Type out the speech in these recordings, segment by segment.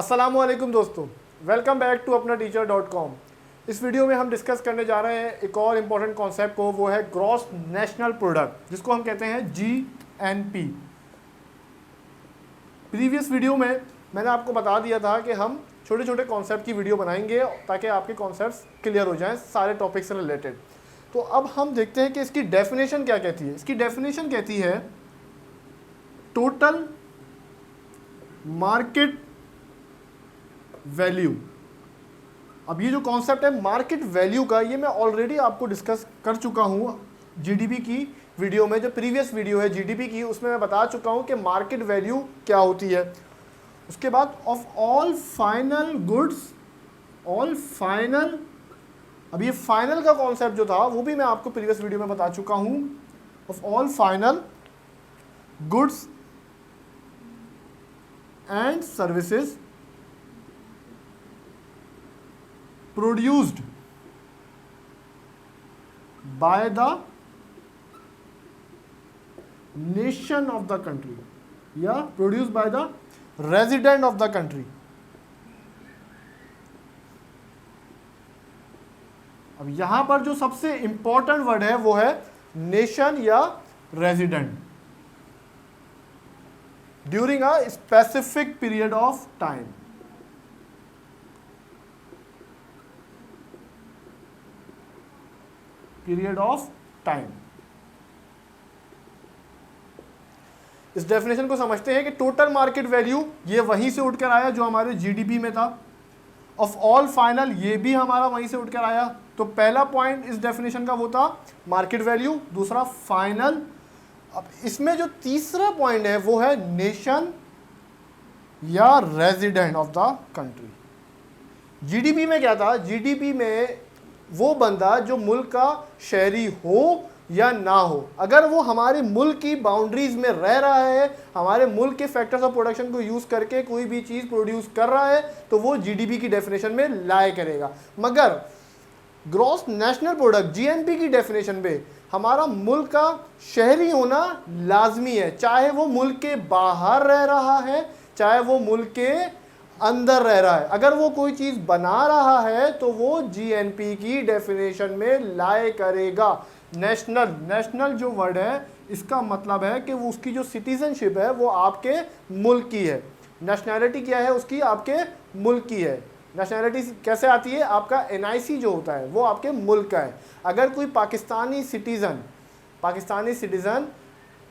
अस्सलामुअलैकुम दोस्तों, welcome back to अपना टीचर.com। इस वीडियो में हम डिस्कस करने जा रहे हैं एक और इम्पॉर्टेंट कॉन्सेप्ट को, वो है ग्रॉस नेशनल प्रोडक्ट, जिसको हम कहते हैं GNP। प्रीवियस वीडियो में मैंने आपको बता दिया था कि हम छोटे छोटे कॉन्सेप्ट की वीडियो बनाएंगे ताकि आपके कॉन्सेप्ट्स क्लियर हो जाएं सारे टॉपिक से रिलेटेड। तो अब हम देखते हैं कि इसकी डेफिनेशन क्या कहती है। इसकी डेफिनेशन कहती है टोटल मार्केट वैल्यू। अब ये जो कॉन्सेप्ट है मार्केट वैल्यू का, ये मैं ऑलरेडी आपको डिस्कस कर चुका हूँ जीडीपी की वीडियो में। जो प्रीवियस वीडियो है जीडीपी की, उसमें मैं बता चुका हूँ कि मार्केट वैल्यू क्या होती है। उसके बाद of all final goods, all final, अब ये फाइनल का कॉन्सेप्ट जो था वो भी मैं आपको प्रीवियस वीडियो में बता चुका हूँ। Of all final goods and services produced by the nation of the country या produced by the resident of the country। अब यहां पर जो सबसे इंपॉर्टेंट वर्ड है वो है नेशन या resident, during a specific period of time. Period of time. इस डेफिनेशन को समझते हैं कि टोटल मार्केट वैल्यू ये वहीं से उठकर आया जो हमारे जीडीपी में था। ऑफ ऑल फाइनल ये भी हमारा वहीं से उठकर आया। तो पहला पॉइंट इस डेफिनेशन का वो था मार्केट वैल्यू, दूसरा फाइनल। अब इसमें जो तीसरा पॉइंट है वो है नेशन या resident of the country. GDP में क्या था? जीडीपी में वो बंदा जो मुल्क का शहरी हो या ना हो, अगर वो हमारे मुल्क की बाउंड्रीज में रह रहा है, हमारे मुल्क के फैक्टर्स ऑफ प्रोडक्शन को यूज करके कोई भी चीज प्रोड्यूस कर रहा है, तो वो जीडीपी की डेफिनेशन में लाए करेगा। मगर ग्रॉस नेशनल प्रोडक्ट जीएनपी की डेफिनेशन में हमारा मुल्क का शहरी होना लाजमी है, चाहे वो मुल्क के बाहर रह रहा है चाहे वो मुल्क के अंदर रह रहा है। अगर वो कोई चीज बना रहा है तो वो जीएनपी की डेफिनेशन में लाए करेगा। नेशनल, नेशनल जो वर्ड है इसका मतलब है कि वो उसकी जो सिटीजनशिप है वो आपके मुल्क की है। नेशनैलिटी क्या है उसकी? आपके मुल्क की है। नेशनैलिटी कैसे आती है? आपका एनआईसी जो होता है वो आपके मुल्क का है। अगर कोई पाकिस्तानी सिटीजन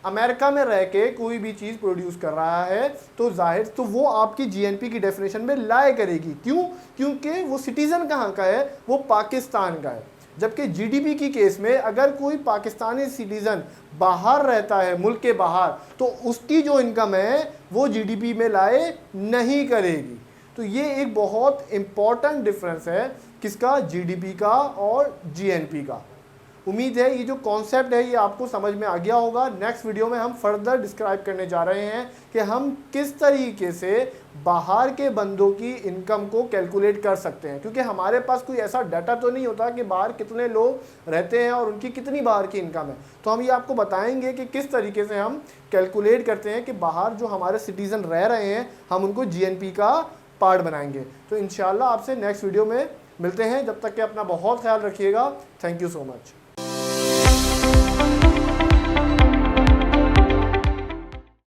अमेरिका में रह के कोई भी चीज़ प्रोड्यूस कर रहा है तो जाहिर तो वो आपकी जीएनपी की डेफिनेशन में लाए करेगी। क्यों? क्योंकि वो सिटीज़न कहाँ का है? वो पाकिस्तान का है। जबकि जीडीपी की केस में अगर कोई पाकिस्तानी सिटीज़न बाहर रहता है, मुल्क के बाहर, तो उसकी जो इनकम है वो जीडीपी में लाए नहीं करेगी। तो ये एक बहुत इम्पॉर्टेंट डिफरेंस है किसका? जीडीपी का और जीएनपी का। उम्मीद है ये जो कॉन्सेप्ट है ये आपको समझ में आ गया होगा। नेक्स्ट वीडियो में हम फर्दर डिस्क्राइब करने जा रहे हैं कि हम किस तरीके से बाहर के बंदों की इनकम को कैलकुलेट कर सकते हैं, क्योंकि हमारे पास कोई ऐसा डाटा तो नहीं होता कि बाहर कितने लोग रहते हैं और उनकी कितनी बाहर की इनकम है। तो हम ये आपको बताएंगे कि किस तरीके से हम कैलकुलेट करते हैं कि बाहर जो हमारे सिटीज़न रह रहे हैं हम उनको जीएनपी का पार्ट बनाएंगे। तो इंशाल्लाह आपसे नेक्स्ट वीडियो में मिलते हैं। जब तक कि अपना बहुत ख्याल रखिएगा। Thank you so much.